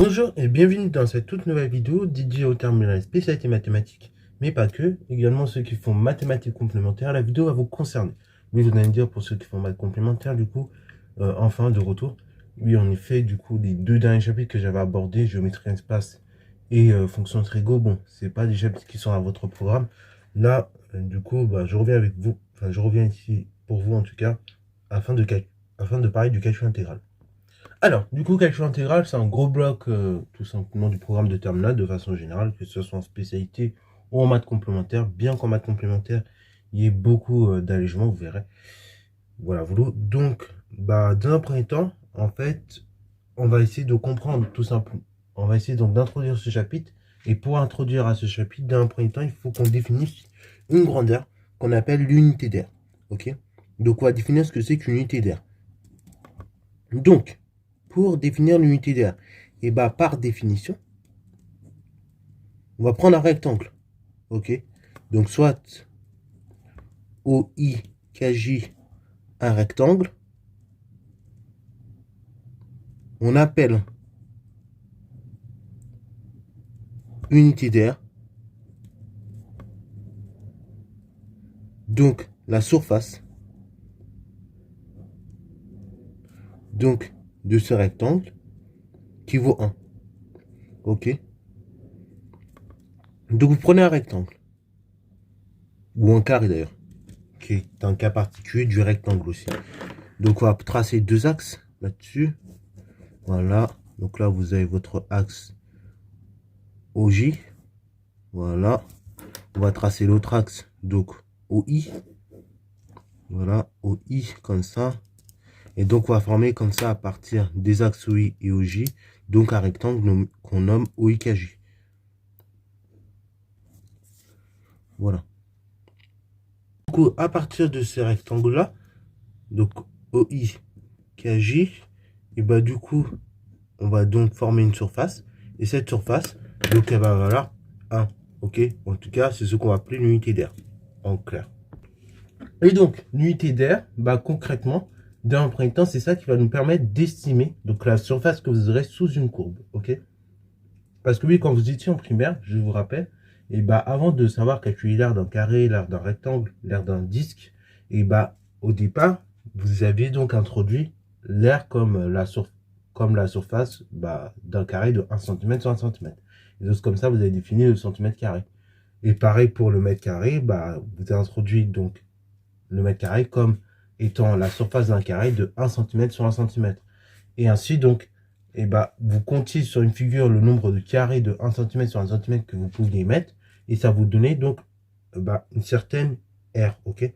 Bonjour et bienvenue dans cette toute nouvelle vidéo dédiée au terminal spécialité mathématiques, mais pas que, également ceux qui font mathématiques complémentaires, la vidéo va vous concerner. Oui, vous allez me dire pour ceux qui font maths complémentaires, du coup, enfin de retour. Oui, en effet, du coup, les deux derniers chapitres que j'avais abordés, géométrie espace et fonction trigo, bon, c'est pas des chapitres qui sont à votre programme. Là, du coup, bah, je reviens avec vous, enfin, je reviens ici pour vous en tout cas, afin de parler du calcul intégral. Alors, du coup, calcul intégral, c'est un gros bloc tout simplement du programme de terminale de façon générale, que ce soit en spécialité ou en maths complémentaire, bien qu'en maths complémentaire, il y ait beaucoup d'allègements, vous verrez. Voilà, voilà. Donc, bah, dans un premier temps, en fait, on va essayer de comprendre tout simplement. On va essayer donc d'introduire ce chapitre. Et pour introduire à ce chapitre, dans un premier temps, il faut qu'on définisse une grandeur qu'on appelle l'unité d'air. Ok? Donc, on va définir ce que c'est qu'une unité d'air. Donc, pour définir l'unité d'air, et bah par définition, on va prendre un rectangle. Ok. Donc soit OI, un rectangle, on appelle unité d'air. Donc la surface donc de ce rectangle qui vaut 1. Ok. Donc vous prenez un rectangle, ou un carré d'ailleurs, qui est un cas particulier du rectangle aussi. Donc on va tracer deux axes là-dessus. Voilà. Donc là vous avez votre axe OJ. Voilà. On va tracer l'autre axe, donc OI. Voilà, OI comme ça. Et donc on va former comme ça à partir des axes OI et OJ, donc un rectangle qu'on nomme OIKJ. Voilà. Du coup, à partir de ces rectangles-là, donc OIKJ, et bah du coup, on va donc former une surface. Et cette surface, donc elle va valoir 1. Ok. En tout cas, c'est ce qu'on va appeler l'unité d'air. En clair. Et donc, l'unité d'air, bah, concrètement, dans un premier temps, c'est ça qui va nous permettre d'estimer donc la surface que vous aurez sous une courbe. Ok. Parce que oui, quand vous étiez en primaire, je vous rappelle, et bah, avant de savoir calculer l'aire d'un carré, l'aire d'un rectangle, l'aire d'un disque, et bah, au départ, vous aviez donc introduit l'aire comme la surface bah, d'un carré de 1 cm sur 1 cm. Et donc, comme ça, vous avez défini le centimètre carré. Et pareil pour le mètre carré, bah, vous avez introduit donc le mètre carré comme étant la surface d'un carré de 1 cm sur 1 cm. Et ainsi, donc, et bah, vous comptiez sur une figure le nombre de carrés de 1 cm sur 1 cm que vous pouviez mettre, et ça vous donnait donc bah, une certaine R, ok.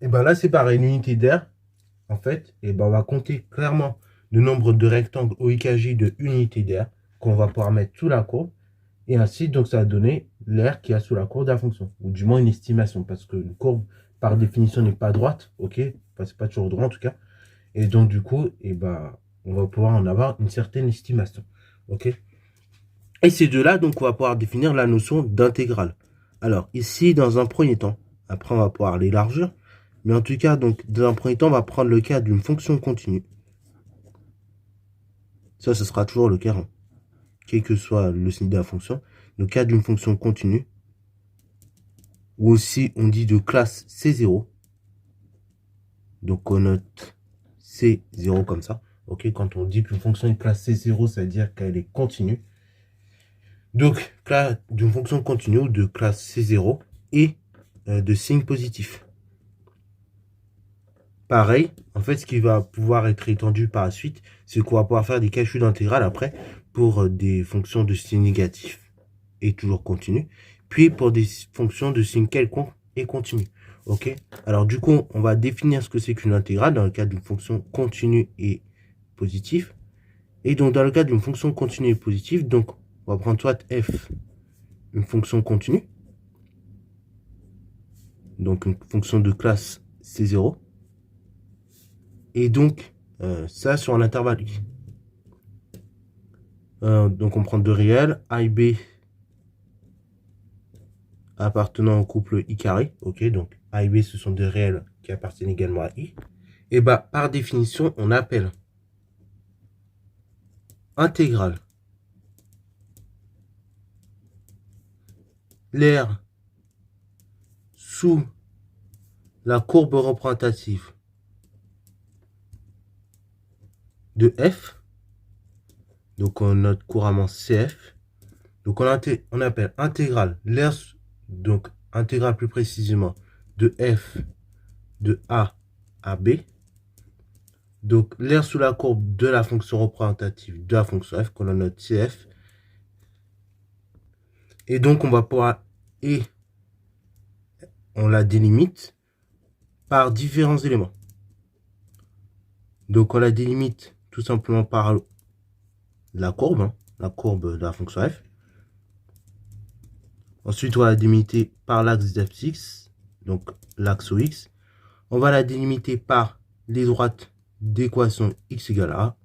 Et bah là, c'est pareil, l'unité d'air, en fait, et bah, on va compter clairement le nombre de rectangles OIKJ de unité d'air qu'on va pouvoir mettre sous la courbe, et ainsi, donc, ça va donner l'air qui a sous la courbe de la fonction, ou du moins une estimation, parce que une courbe, par définition, n'est pas droite, ok. Enfin, c'est pas toujours droit, en tout cas. Et donc, du coup, et bah, on va pouvoir en avoir une certaine estimation, ok. Et c'est de là, donc, on va pouvoir définir la notion d'intégrale. Alors, ici, dans un premier temps, après, on va pouvoir l'élargir, mais en tout cas, donc, dans un premier temps, on va prendre le cas d'une fonction continue. Ça, ce sera toujours le cas, hein, quel que soit le signe de la fonction. Le cas d'une fonction continue, ou aussi on dit de classe C0. Donc on note C0 comme ça. Ok, quand on dit qu'une fonction est classe C0, ça veut dire qu'elle est continue. Donc, classe d'une fonction continue ou de classe C0 et de signe positif. Pareil, en fait, ce qui va pouvoir être étendu par la suite, c'est qu'on va pouvoir faire des calculs d'intégrale après pour des fonctions de signe négatif et toujours continu, puis pour des fonctions de signe quelconque et continu. Ok. Alors du coup, on va définir ce que c'est qu'une intégrale dans le cas d'une fonction continue et positive. Et donc dans le cas d'une fonction continue et positive, donc on va prendre soit f, une fonction continue, donc une fonction de classe C0, et donc ça sur un intervalle i. Donc on prend deux réels, a et b appartenant au couple i carré. Ok, donc a et b ce sont deux réels qui appartiennent également à i. Et bah par définition, on appelle intégrale. L'air sous la courbe représentative de f, donc on note couramment CF, donc on appelle intégrale l'air, donc intégrale plus précisément de f de A à B, donc l'air sous la courbe de la fonction représentative de la fonction f qu'on a note CF, et donc on va pouvoir, et on la délimite par différents éléments. Donc on la délimite tout simplement par la courbe de la fonction f. Ensuite, on va la délimiter par l'axe des abscisses, donc l'axe OX. On va la délimiter par les droites d'équation x égale a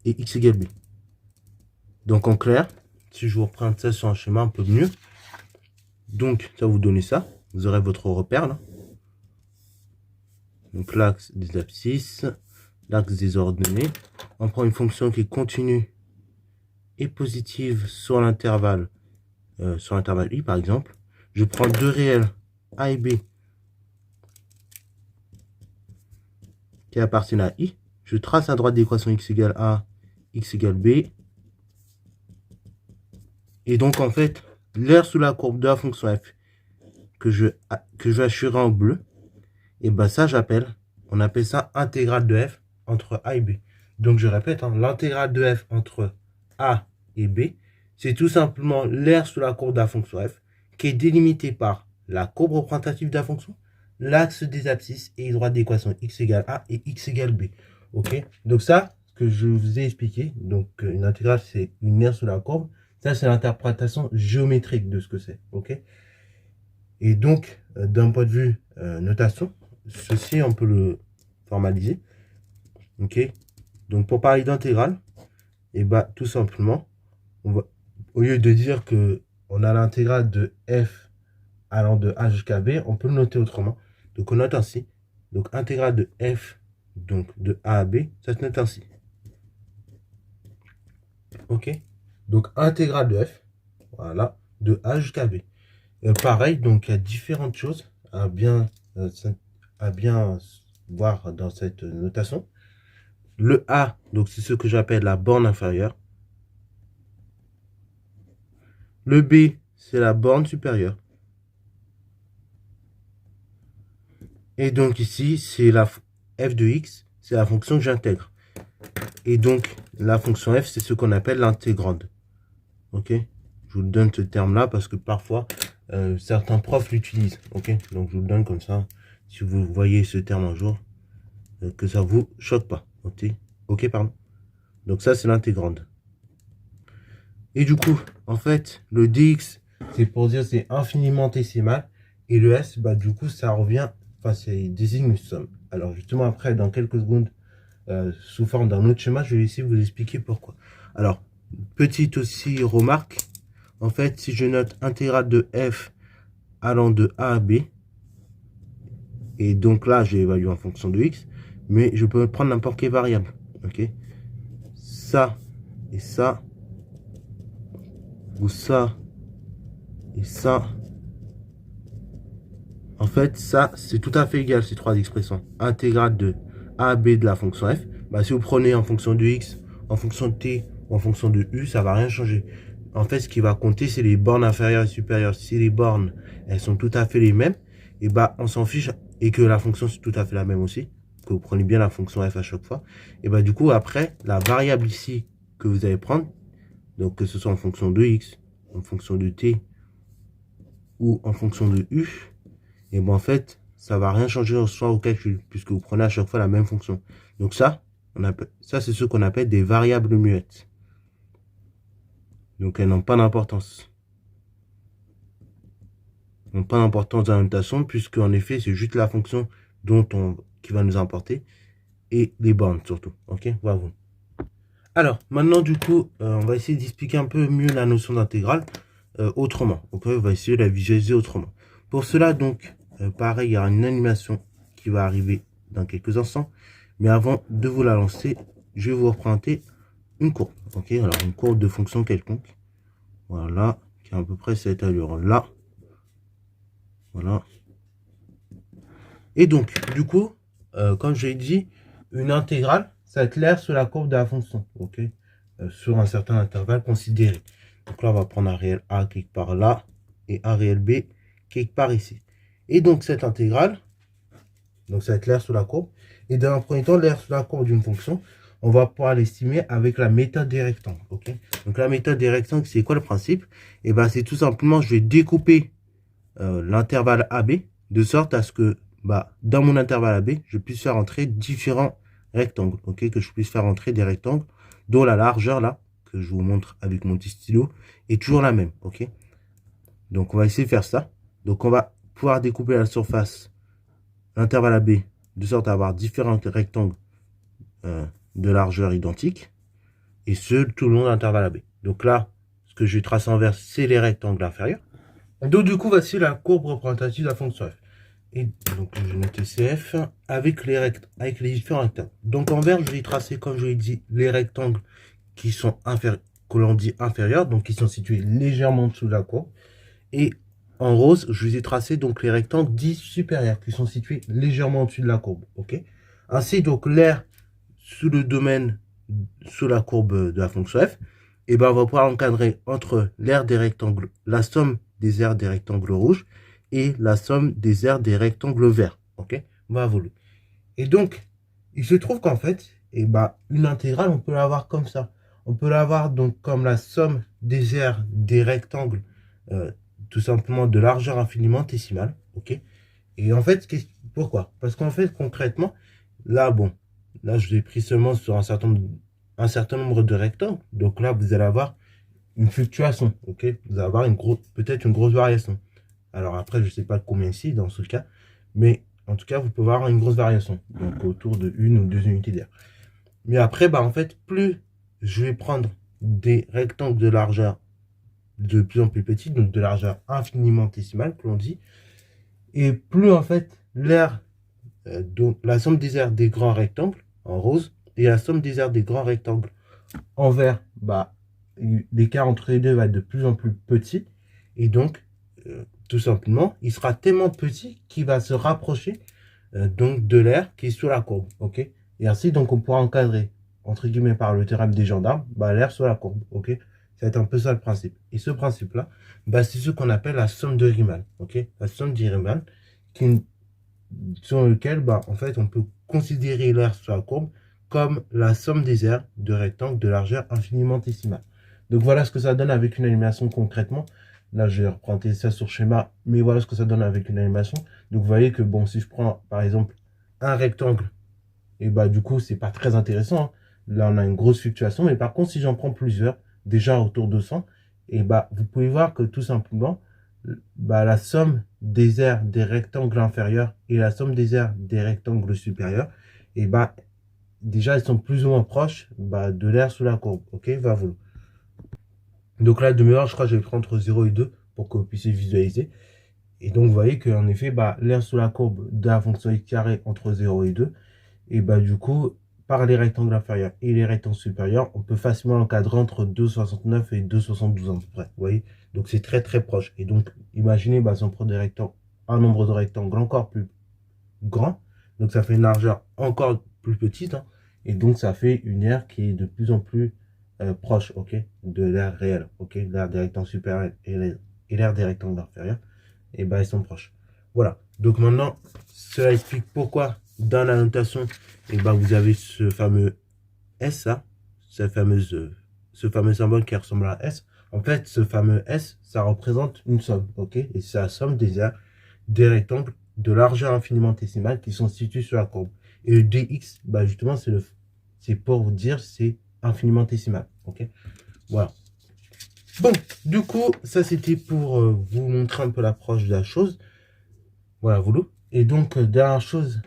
et x égale b. Donc en clair, si je vous représente ça sur un schéma un peu mieux, donc ça va vous donner ça. Vous aurez votre repère là. Donc l'axe des abscisses, l'axe des ordonnées. On prend une fonction qui est continue et positive sur l'intervalle i par exemple. Je prends deux réels a et b qui appartiennent à i. Je trace la droite d'équation x égale a, x égale b. Et donc en fait, l'air sous la courbe de la fonction f que je vais assurer en bleu, et ben ça on appelle ça intégrale de f entre a et b. Donc je répète, l'intégrale de f entre a et b, c'est tout simplement l'air sous la courbe de la fonction f qui est délimité par la courbe représentative de la fonction, l'axe des abscisses et les droites d'équation x égale a et x égale b. Ok, donc ça, ce que je vous ai expliqué, donc une intégrale c'est une aire sous la courbe, ça c'est l'interprétation géométrique de ce que c'est. Ok, et donc d'un point de vue notation, ceci on peut le formaliser. Ok, donc pour parler d'intégrale, et bah tout simplement, on va, au lieu de dire que on a l'intégrale de f allant de a jusqu'à b, on peut le noter autrement. Donc on note ainsi. Donc intégrale de f donc de a à b, ça se note ainsi. Ok. Donc intégrale de f, voilà, de a jusqu'à b. Pareil, donc il y a différentes choses à bien voir dans cette notation. Le a, donc c'est ce que j'appelle la borne inférieure. Le b, c'est la borne supérieure. Et donc ici, c'est la f de x, c'est la fonction que j'intègre. Et donc, la fonction f, c'est ce qu'on appelle l'intégrande. Ok? Je vous donne ce terme-là parce que parfois, certains profs l'utilisent. Ok? Donc, je vous le donne comme ça. Si vous voyez ce terme un jour, que ça vous choque pas. Ok? Ok, pardon. Donc, ça, c'est l'intégrande. Et du coup, en fait, le dx, c'est pour dire c'est infiniment décimal. Et le s, bah, du coup, ça revient, enfin, ça désigne une somme. Alors, justement, après, dans quelques secondes, sous forme d'un autre schéma, je vais essayer de vous expliquer pourquoi. Alors, petite aussi remarque, en fait, si je note intégrale de f allant de a à b, et donc là, j'ai évalué en fonction de x, mais je peux prendre n'importe quelle variable, ok? Ça et ça, ou ça et ça. En fait, ça, c'est tout à fait égal, ces trois expressions. Intégrale de a à b de la fonction f, bah, si vous prenez en fonction de x, en fonction de t, ou en fonction de u, ça va rien changer. En fait, ce qui va compter, c'est les bornes inférieures et supérieures. Si les bornes, elles sont tout à fait les mêmes, et bah, on s'en fiche, et que la fonction, c'est tout à fait la même aussi, que vous prenez bien la fonction f à chaque fois, et bah, du coup, après, la variable ici que vous allez prendre, donc que ce soit en fonction de x, en fonction de t, ou en fonction de u, et ben en fait, ça va rien changer en soi au calcul, puisque vous prenez à chaque fois la même fonction. Donc ça, ça c'est ce qu'on appelle des variables muettes. Donc elles n'ont pas d'importance. Elles n'ont pas d'importance dans la notation, puisque en effet, c'est juste la fonction qui va nous importer, et les bornes surtout. Ok, voilà. Alors, maintenant du coup, on va essayer d'expliquer un peu mieux la notion d'intégrale autrement. Ok, on va essayer de la visualiser autrement. Pour cela, donc, pareil, il y aura une animation qui va arriver dans quelques instants. Mais avant de vous la lancer, je vais vous représenter une courbe. Ok, alors une courbe de fonction quelconque. Voilà, qui a à peu près cette allure-là. Voilà. Et donc, du coup, comme je l'ai dit, une intégrale, ça éclaire sur la courbe de la fonction. Ok, sur un certain intervalle considéré. Donc là, on va prendre un réel A quelque part là et un réel B quelque part ici. Et donc, cette intégrale, donc ça va être l'air sur la courbe. Et dans un premier temps, l'air sur la courbe d'une fonction, on va pouvoir l'estimer avec la méthode des rectangles. Ok, donc la méthode des rectangles, c'est quoi le principe? Et ben, c'est tout simplement, je vais découper l'intervalle AB de sorte à ce que dans mon intervalle AB, je puisse faire entrer différents rectangles. Ok, que je puisse faire entrer des rectangles dont la largeur là, que je vous montre avec mon petit stylo, est toujours la même. Ok, donc on va essayer de faire ça. Donc on va pouvoir découper la surface, l'intervalle AB, de sorte à avoir différents rectangles de largeur identique, et ce tout le long de l'intervalle AB. Donc là, ce que je vais tracer en vert, c'est les rectangles inférieurs. Donc du coup, voici la courbe représentative de la fonction f. Et donc je vais noter CF avec les différents rectangles. Donc en vert, je vais tracer, comme je l'ai dit, les rectangles qui sont que l'on dit inférieurs, donc qui sont situés légèrement en dessous de la courbe. Et en rose, je vous ai tracé donc les rectangles dits supérieurs, qui sont situés légèrement au-dessus de la courbe. Ok. Ainsi, donc l'aire sous le domaine, sous la courbe de la fonction f, et ben on va pouvoir encadrer entre l'aire des rectangles, la somme des aires des rectangles rouges et la somme des aires des rectangles verts. Ok, voilà. Et donc, il se trouve qu'en fait, une intégrale, on peut l'avoir comme ça. On peut l'avoir donc comme la somme des aires des rectangles, tout simplement de largeur infiniment décimale. Ok. Et en fait, pourquoi? Parce qu'en fait, concrètement, là, là, je l'ai pris seulement sur un certain nombre de rectangles. Donc là, vous allez avoir une fluctuation, ok? Vous allez avoir peut-être une grosse variation. Alors après, je ne sais pas combien ici, dans ce cas, mais en tout cas, vous pouvez avoir une grosse variation, donc autour de 1 ou 2 unités d'air. Mais après, en fait, plus je vais prendre des rectangles de largeur de plus en plus petits, donc de largeur infiniment décimale, que l'on dit, et plus en fait, l'aire, donc la somme des aires des grands rectangles, en rose, et la somme des aires des grands rectangles en vert, l'écart entre les deux va être de plus en plus petit, et donc, tout simplement, il sera tellement petit qu'il va se rapprocher donc de l'air qui est sur la courbe, ok? Et ainsi, donc, on pourra encadrer, entre guillemets, par le théorème des gendarmes, l'air sur la courbe, ok? Ça va être un peu ça le principe. Et ce principe-là, c'est ce qu'on appelle la somme de Riemann, ok? La somme de Riemann, sur lequel, en fait, on peut considérer l'air sur la courbe comme la somme des aires de rectangles de largeur infiniment décimale. Donc voilà ce que ça donne avec une animation concrètement. Là, je vais représenter ça sur schéma, mais voilà ce que ça donne avec une animation. Donc vous voyez que, si je prends par exemple un rectangle, et du coup, c'est pas très intéressant, hein. Là, on a une grosse fluctuation, mais par contre, si j'en prends plusieurs, déjà autour de 100, et vous pouvez voir que tout simplement, la somme des aires des rectangles inférieurs et la somme des aires des rectangles supérieurs, et déjà, elles sont plus ou moins proches de l'aire sous la courbe. Ok, voilà. Donc là, de mémoire, je crois que j'ai pris entre 0 et 2 pour que vous puissiez visualiser. Et donc, vous voyez qu'en effet, l'aire sous la courbe de la fonction x carré entre 0 et 2, et du coup, par les rectangles inférieurs et les rectangles supérieurs, on peut facilement encadrer entre 2,69 et 2,72 à peu près. Vous voyez, donc c'est très très proche. Et donc, imaginez, si on prend des rectangles, un nombre de rectangles encore plus grand, donc ça fait une largeur encore plus petite, hein, et donc ça fait une aire qui est de plus en plus proche, ok, de l'aire réelle, ok, l'aire des rectangles supérieurs et l'aire des rectangles inférieurs, et elles sont proches. Voilà. Donc maintenant, cela explique pourquoi dans la notation, vous avez ce fameux S, là, ce fameux symbole qui ressemble à S. En fait, ce fameux S, ça représente une somme, ok, et c'est la somme des aires des rectangles de largeur infiniment décimale qui sont situés sur la courbe. Et le dx, justement, c'est pour vous dire c'est infiniment décimal, ok. Voilà. Bon, du coup, ça c'était pour vous montrer un peu l'approche de la chose. Voilà, voilà. Et donc, dernière chose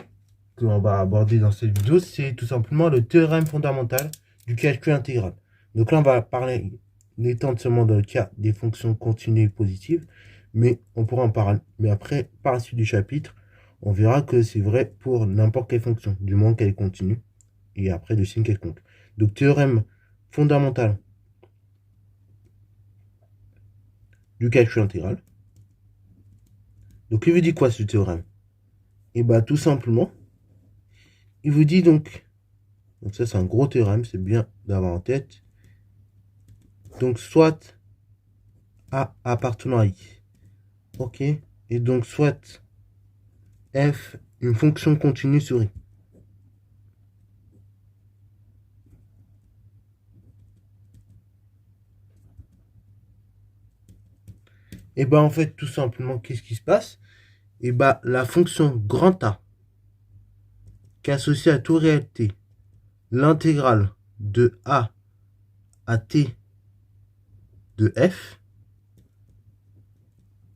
que l'on va aborder dans cette vidéo, c'est tout simplement le théorème fondamental du calcul intégral. Donc là, on va parler n'étant seulement dans le cas des fonctions continues positives, mais on pourra en parler. Mais après, par la suite du chapitre, on verra que c'est vrai pour n'importe quelle fonction, du moment qu'elle est continue. et après de signe quelconque. Donc, théorème fondamental du calcul intégral. Donc, il vous dit quoi ce théorème? Et bah, tout simplement, il vous dit donc ça c'est un gros théorème, c'est bien d'avoir en tête. Donc, soit A appartenant à I. Ok. Et donc, soit F, une fonction continue sur I. Et bah, en fait, tout simplement, qu'est-ce qui se passe? Et bah, la fonction grand A, qui est associée à tout réel T, l'intégrale de A à T de F,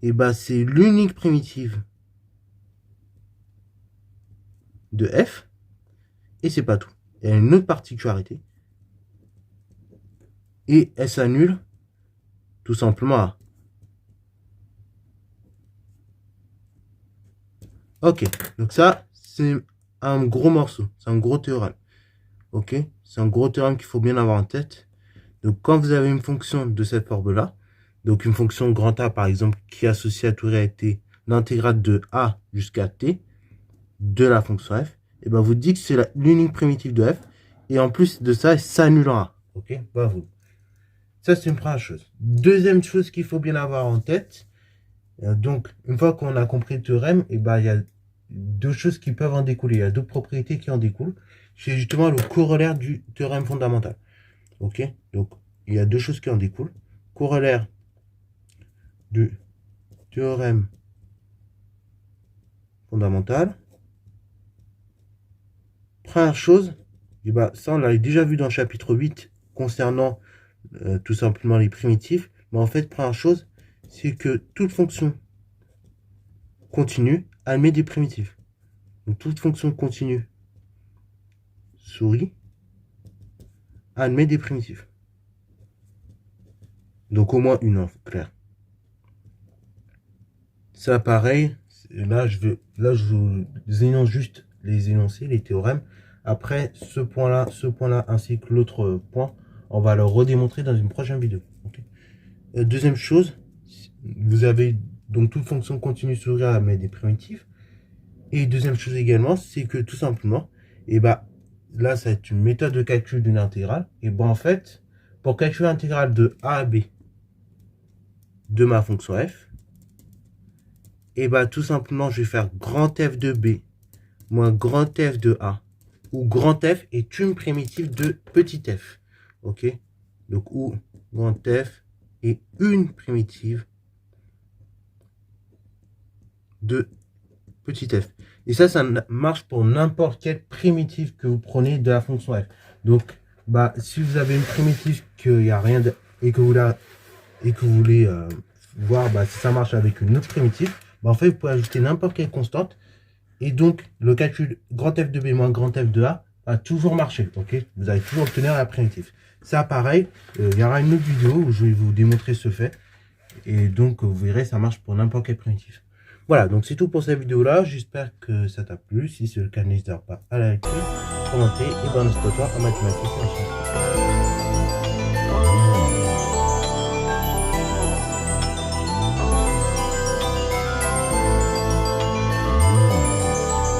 et bah, c'est l'unique primitive de F, et c'est pas tout. Il y a une autre particularité, et elle s'annule tout simplement à A. Ok, donc ça, c'est un gros morceau, c'est un gros théorème. Ok, c'est un gros théorème qu'il faut bien avoir en tête. Donc, quand vous avez une fonction de cette forme-là, donc une fonction grand A, par exemple, qui est associée à tout réel T, l'intégrale de A jusqu'à T de la fonction F, et ben vous dites que c'est l'unique primitive de F, et en plus de ça, elle s'annule en A. Ok, bravo. Ça, c'est une première chose. Deuxième chose qu'il faut bien avoir en tête, donc, une fois qu'on a compris le théorème, et ben il y a deux choses qui peuvent en découler. Il y a deux propriétés qui en découlent. C'est justement le corollaire du théorème fondamental. Ok, donc il y a deux choses qui en découlent. Corollaire du théorème fondamental. Première chose, et bah, ça on l'avait déjà vu dans le chapitre 8 concernant tout simplement les primitifs. Mais en fait, première chose, c'est que toute fonction continue admet des primitifs. Donc toute fonction continue souris admet des primitifs. Donc au moins une, en clair. Ça pareil, là je vous énonce juste les énoncés, les théorèmes. Après ce point-là ainsi que l'autre point, on va le redémontrer dans une prochaine vidéo. Okay. Deuxième chose, vous avez donc toute fonction continue souris admet des primitifs. Et deuxième chose également, c'est que tout simplement, et bah là ça va être une méthode de calcul d'une intégrale. Et bah en fait, pour calculer l'intégrale de A à B de ma fonction f, et bah tout simplement je vais faire grand F de B moins grand F de A, où grand F est une primitive de petit f. Ok, donc où grand F est une primitive de petit f. Et ça marche pour n'importe quelle primitive que vous prenez de la fonction f. Donc, bah, si vous avez une primitive qu'il n'y a rien de, et que vous voulez voir bah, si ça marche avec une autre primitive, bah, en fait, vous pouvez ajouter n'importe quelle constante. Et donc, le calcul grand F de B moins grand F de A va toujours marcher. Ok, vous allez toujours obtenir la primitive. Ça, pareil, il y aura une autre vidéo où je vais vous démontrer ce fait. Et donc, vous verrez, ça marche pour n'importe quelle primitive. Voilà, donc c'est tout pour cette vidéo-là. J'espère que ça t'a plu. Si c'est le cas, n'hésite pas à liker, commenter et bonne toi en mathématiques.